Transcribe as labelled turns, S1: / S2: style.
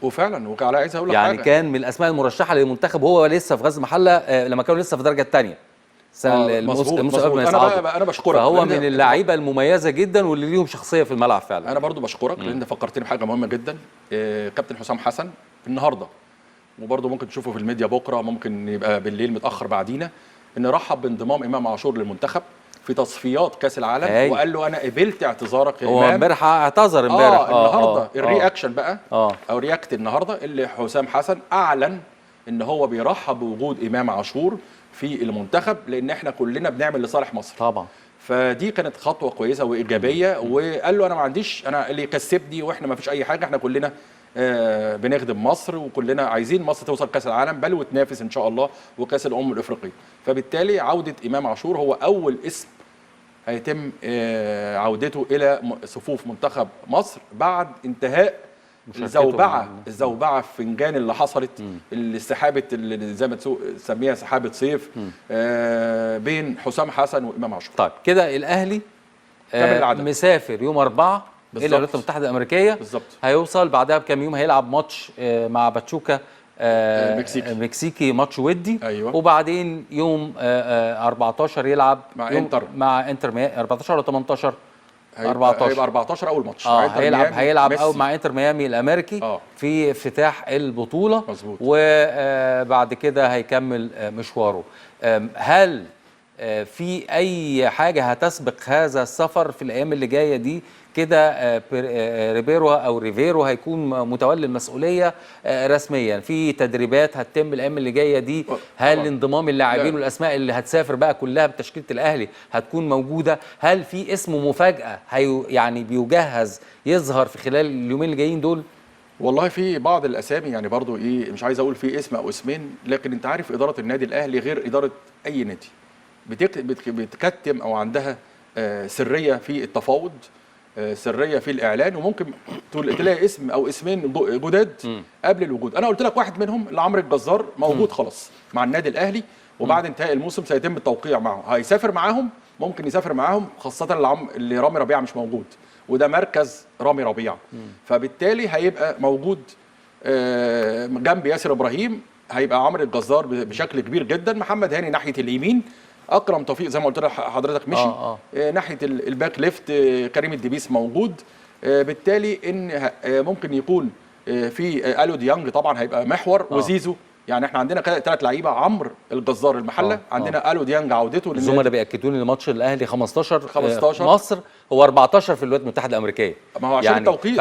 S1: وفعلا وعلى عايز اقول لك
S2: يعني
S1: حاجه،
S2: كان من الاسماء المرشحه للمنتخب وهو لسه في غزل المحله لما كانوا لسه في الدرجه الثانيه السنه الموسم قبل ما يصعدوا.
S1: انا بشكرك،
S2: فهو من اللعيبه المميزه جدا واللي ليهم شخصيه في الملعب فعلا.
S1: انا برضو بشكرك لان فكرتني بحاجه مهمه جدا. كابتن حسام حسن النهارده، وبرضو ممكن تشوفه في الميديا بكره، ممكن يبقى بالليل متاخر بعدينا، ان رحب بانضمام امام عاشور للمنتخب في تصفيات كاس العالم. وقال له انا قبلت اعتذارك يا امام.
S2: هو امبارح اعتذر امبارح.
S1: النهارده الرياكشن بقى
S2: او
S1: رياكت النهارده اللي حسام حسن اعلن ان هو بيرحب بوجود امام عاشور في المنتخب، لان احنا كلنا بنعمل لصالح مصر
S2: طبعا.
S1: فدي كانت خطوه كويسه وايجابيه. وقال له انا ما عنديش، انا اللي يكسبني واحنا ما فيش اي حاجه، احنا كلنا بنخدم مصر وكلنا عايزين مصر توصل كاس العالم بل وتنافس ان شاء الله وكاس الامم الافريقيه. فبالتالي عوده امام عاشور هو اول اسم هيتم عودته الى صفوف منتخب مصر بعد انتهاء الزوبعه في فنجان اللي حصلت، السحابه اللي زي ما تسميها سحابه صيف بين حسام حسن وامام عاشور.
S2: طيب كده الاهلي مسافر يوم 4 الى الولايات المتحده الامريكيه.
S1: بالظبط.
S2: هيوصل بعدها بكام يوم هيلعب ماتش مع باتشوكا مكسيكي ماتش ودي.
S1: أيوة.
S2: وبعدين يوم 14 يلعب مع انتر 14 ولا 18
S1: 14 هيبقى 14 اول ماتش.
S2: هيلعب أو مع انتر ميامي الامريكي في افتتاح البطوله.
S1: مظبوط.
S2: وبعد كده هيكمل مشواره. هل في اي حاجه هتسبق هذا السفر في الايام اللي جايه دي كده؟ ريفيرو هيكون متولي المسؤوليه رسميا في تدريبات هتتم الايام اللي جايه دي. هل انضمام اللاعبين والاسماء اللي هتسافر بقى كلها بتشكيله الاهلي هتكون موجوده؟ هل في اسم مفاجاه يعني بيجهز يظهر في خلال اليومين اللي جايين دول؟
S1: والله في بعض الاسامي، يعني برضو مش عايز اقول في اسم او اسمين، لكن انت عارف اداره النادي الاهلي غير اداره اي نادي، بتكتم او عندها سريه في التفاوض، سريه في الاعلان، وممكن تلاقي اسم او اسمين جداد قبل الوجود. انا قلت لك واحد منهم اللي عمرو الجزار موجود خلاص مع النادي الاهلي، وبعد انتهاء الموسم سيتم التوقيع معه، هيسافر معاهم، ممكن يسافر معاهم، خاصه اللي رامي ربيعه مش موجود، وده مركز رامي ربيعه. فبالتالي هيبقى موجود جنب ياسر ابراهيم، هيبقى عمرو الجزار بشكل كبير جدا، محمد هاني ناحيه اليمين، اكرم توفيق زي ما قلت لحضرتك مشي ناحيه الباك ليفت، كريم الدبيس موجود. بالتالي ان ممكن يكون في الو ديانج طبعا هيبقى محور، وزيزو. يعني احنا عندنا 3 لعيبه، عمرو الجزار المحله، عندنا الو ديانج عودته.
S2: الزملاء بياكدوا لي الماتش الاهلي 15 مصر، هو 14 في الولايات المتحده الامريكيه.
S1: ما هو عشان التوقيت.